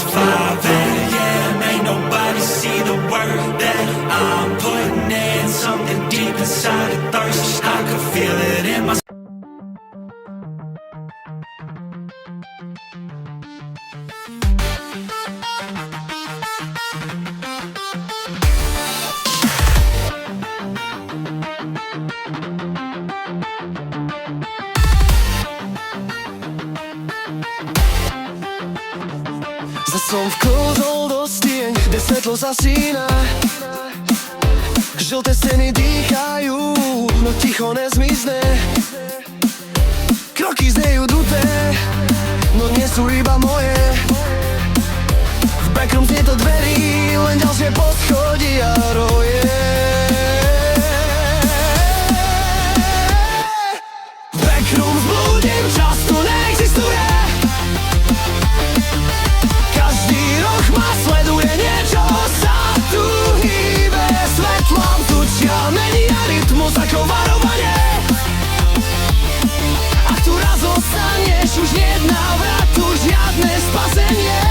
5 a.m. Ain't nobody see the work that I'm putting in. Something deep inside a thirst, I could feel it in my. Zas som vklzol do stien, kde svetlo zasína. Žlté steny dýchajú, no ticho nezmizne. Kroky znejú duté, no nie sú iba moje. V backroom znie to dverí, len ďalšie poschodia roje. Backroom zblúdim, čas tu neexistuje. Každý roh ma sleduje, niečo sa tu hýbe. Svetlám tučia, menia rytmus ako varovanie. Ak tu raz ostaneš, už nie je návratu, žiadne spasenie.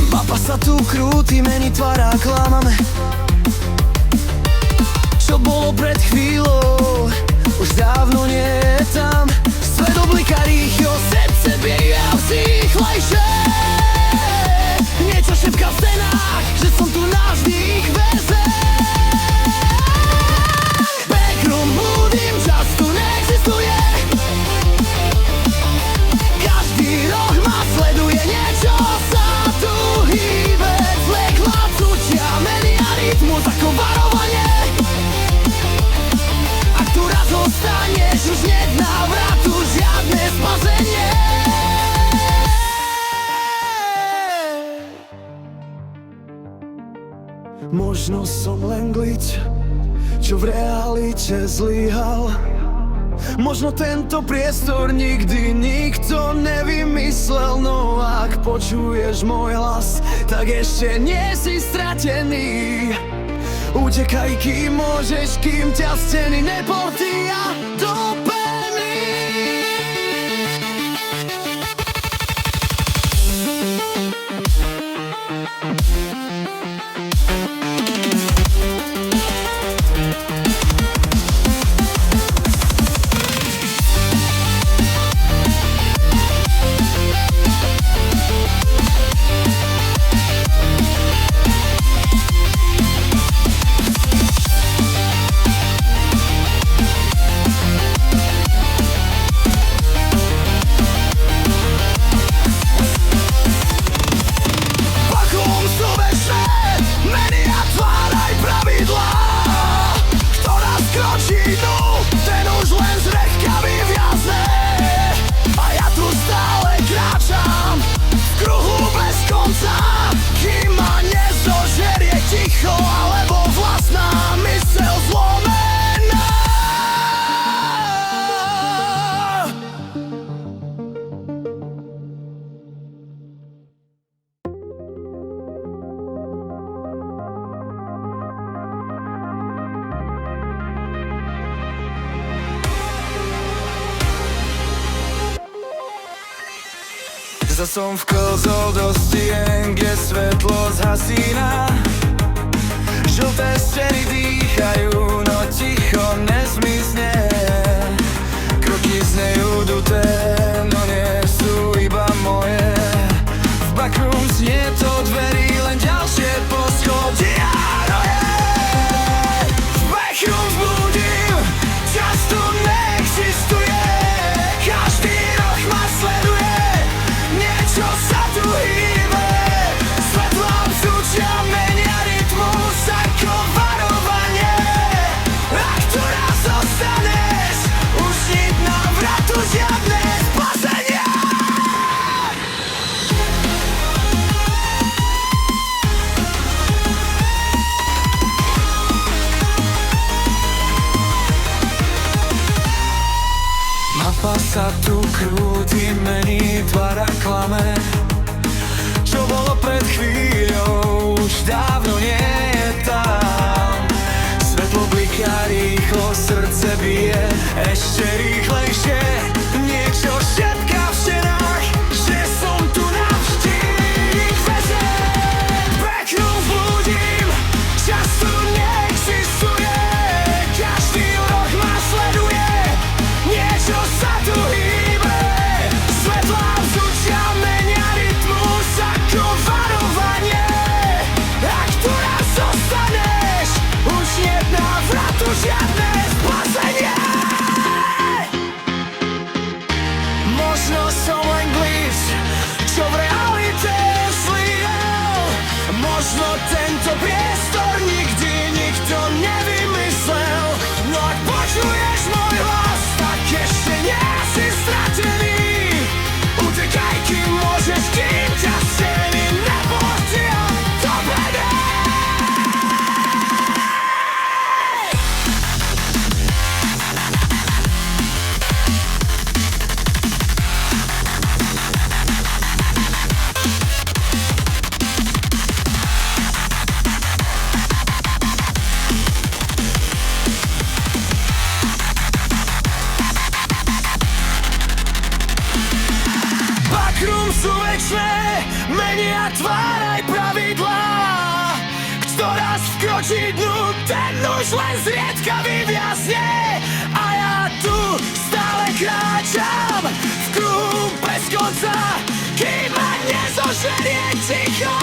Mapa sa tu krúti, mení tvár a klamame. Čo bolo pred chvíľou, už dávno nie je tam. Svet obliká rýchlo, srdce bije a vzýchlejšie. Niečo šepká v stenách, že som tu navždy ich veze. Backroom blúdim, čas tu neexistuje. Každý roh ma sleduje, niečo sa tu hýbe. Zvlekla cučia, menia rytmus ako varovanie. Zostaneš, už nie je návratu, žiadne spasenie. Možno som len glitch, čo v realite zlyhal. Možno tento priestor nikdy nikto nevymyslel. No ak počuješ môj hlas, tak ešte nie si stratený. Utekaj, kým môžeš, kým ťa steny neportia do peny. Zas som vklzol do stien, kde svetlo zhasína. Žlté steny dýchajú, no ticho nezmizne. Kroky znejú duté, no nie sú iba moje. V backroom znie to dverí, len ďalšie poschodia roje. V backroom zblúdim, čas tu neexistuje. Každý roh ma sleduje, niečo sa tu hýbe. Svetlám sučia, menia rytmus ako varovanie. Ak tu raz zostaneš, už nic návratu, žiadne spasenie. Mapa sa tu krúti, mení tvár a klame. Čo bolo pred chvíľou, už dávno nie je tam. Svetlo bliká rýchlo srdce bije, ešte rýchlejšie. Niečo šepká v stenách, že som tu navždy. Chveze peknú blúdim, čas tu neexistuje. Každý rok ma sleduje, niečo sa tu hýbe. Svetlá vzdušia menia rytmus ako varovanie. Ak tu raz zostaneš, už nie návratu, žiadne spasenie. Možno som len glitch, čo v realite zlyhal. Možno tento priestor nikdy nikto nevymyslel. No ak počuješ môj hlas, tak ešte nie si stratený. Utekaj, kým môžeš, kým ťa steny nepohtia. To vedie. Backroom sú večné, menia tvár aj pravidlá. Kto raz vkročí dnu, ten už len zriedka vyviazne. A ja tu stále kráčam v kruhu bez konca, kým ma nezožerie ticho,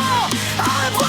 alebo